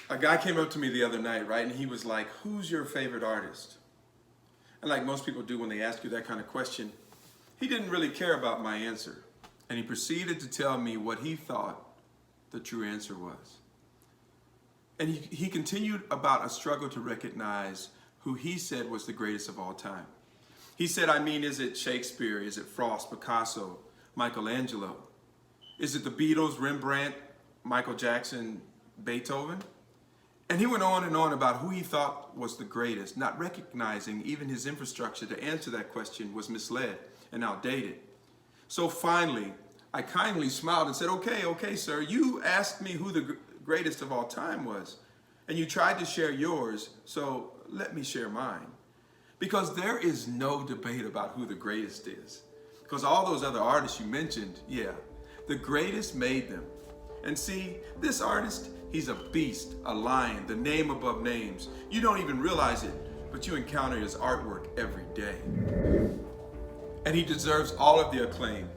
A guy came up to me the other night, right? And he was like, who's your favorite artist? And like most people do when they ask you that kind of question, he didn't really care about my answer. And he proceeded to tell me what he thought the true answer was. And he continued about a struggle to recognize who he said was the greatest of all time. He said, I mean, is it Shakespeare? Is it Frost, Picasso, Michelangelo? Is it the Beatles, Rembrandt, Michael Jackson, Beethoven? And he went on and on about who he thought was the greatest, not recognizing even his infrastructure to answer that question was misled and outdated. So finally, I kindly smiled and said, okay, sir, you asked me who the greatest of all time was, and you tried to share yours, so let me share mine. Because there is no debate about who the greatest is. Because all those other artists you mentioned, yeah, the greatest made them. And see, this artist, he's a beast, a lion, the name above names. You don't even realize it, but you encounter his artwork every day. And he deserves all of the acclaim.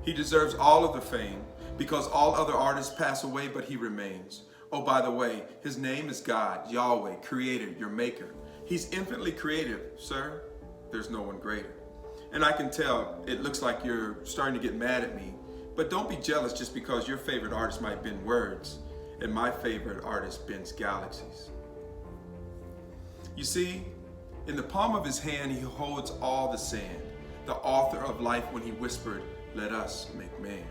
He deserves all of the fame, because all other artists pass away, but he remains. Oh, by the way, his name is God, Yahweh, Creator, your Maker. He's infinitely creative, sir. There's no one greater. And I can tell it looks like you're starting to get mad at me, but don't be jealous just because your favorite artist might bend words and my favorite artist bends galaxies. You see, in the palm of his hand, he holds all the sand, the author of life when he whispered, let us make man.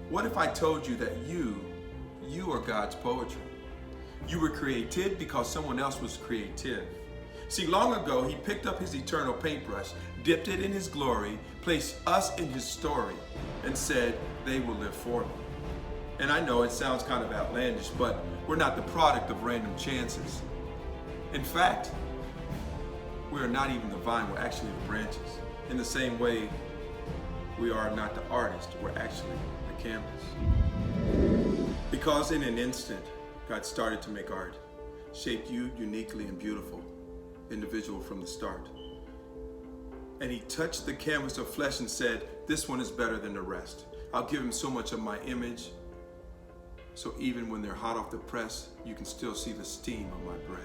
What if I told you that you are God's poetry? You were created because someone else was creative. See, long ago, he picked up his eternal paintbrush, dipped it in his glory, placed us in his story, and said, they will live for me. And I know it sounds kind of outlandish, but we're not the product of random chances. In fact, we are not even the vine, we're actually the branches. In the same way, we are not the artist, we're actually the canvas. Because in an instant, God started to make art, shaped you uniquely and beautiful, individual from the start. And he touched the canvas of flesh and said, this one is better than the rest. I'll give him so much of my image, so even when they're hot off the press, you can still see the steam of my breath.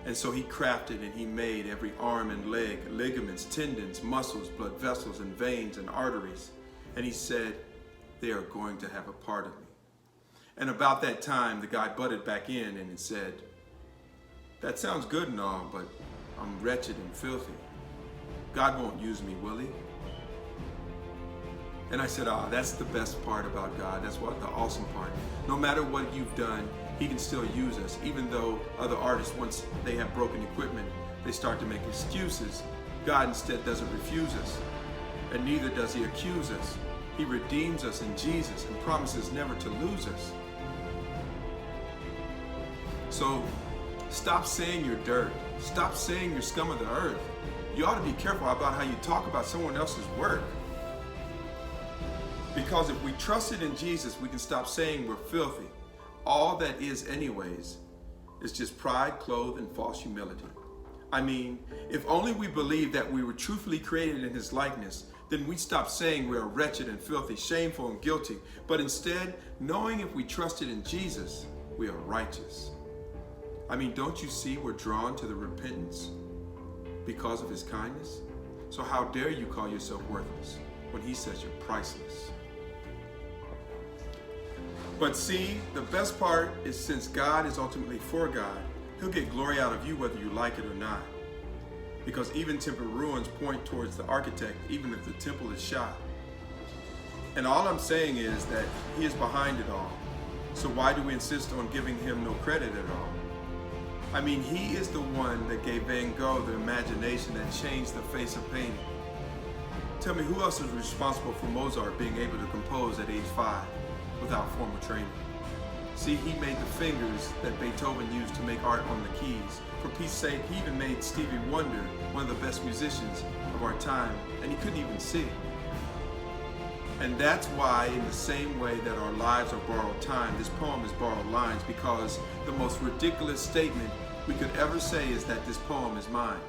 And so he crafted and he made every arm and leg, ligaments, tendons, muscles, blood vessels, and veins and arteries. And he said, they are going to have a part of me. And about that time, the guy butted back in and it said, that sounds good and all, but I'm wretched and filthy. God won't use me, will he? And I said, that's the best part about God. That's what the awesome part. No matter what you've done, he can still use us. Even though other artists, once they have broken equipment, they start to make excuses. God instead doesn't refuse us, and neither does he accuse us. He redeems us in Jesus and promises never to lose us. So stop saying you're dirt. Stop saying you're scum of the earth. You ought to be careful about how you talk about someone else's work. Because if we trusted in Jesus, we can stop saying we're filthy. All that is anyways is just pride clothed in false humility. I mean, if only we believed that we were truthfully created in his likeness, then we'd stop saying we are wretched and filthy, shameful and guilty. But instead, knowing if we trusted in Jesus, we are righteous. I mean, don't you see we're drawn to the repentance because of his kindness? So how dare you call yourself worthless when he says you're priceless? But see, the best part is since God is ultimately for God, he'll get glory out of you whether you like it or not. Because even temple ruins point towards the architect, even if the temple is shot. And all I'm saying is that he is behind it all. So why do we insist on giving him no credit at all? I mean, he is the one that gave Van Gogh the imagination that changed the face of painting. Tell me, who else is responsible for Mozart being able to compose at age 5 without formal training? See, he made the fingers that Beethoven used to make art on the keys. For Pete's sake, he even made Stevie Wonder one of the best musicians of our time, and he couldn't even see. And that's why, in the same way that our lives are borrowed time, this poem is borrowed lines, because the most ridiculous statement we could ever say is that this poem is mine.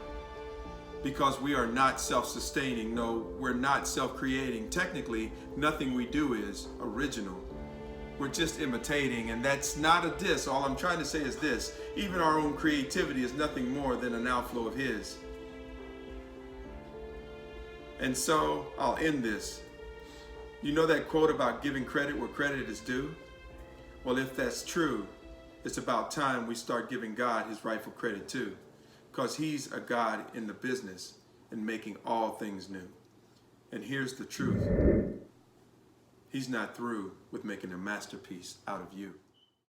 Because we are not self-sustaining, no, we're not self-creating. Technically, nothing we do is original. we're just imitating, and that's not a diss. All I'm trying to say is this: even our own creativity is nothing more than an outflow of His. And so I'll end this. You know that quote about giving credit where credit is due? Well, if that's true, it's about time we start giving God His rightful credit too, because He's a God in the business in making all things new. And here's the truth: He's not through with making a masterpiece out of you.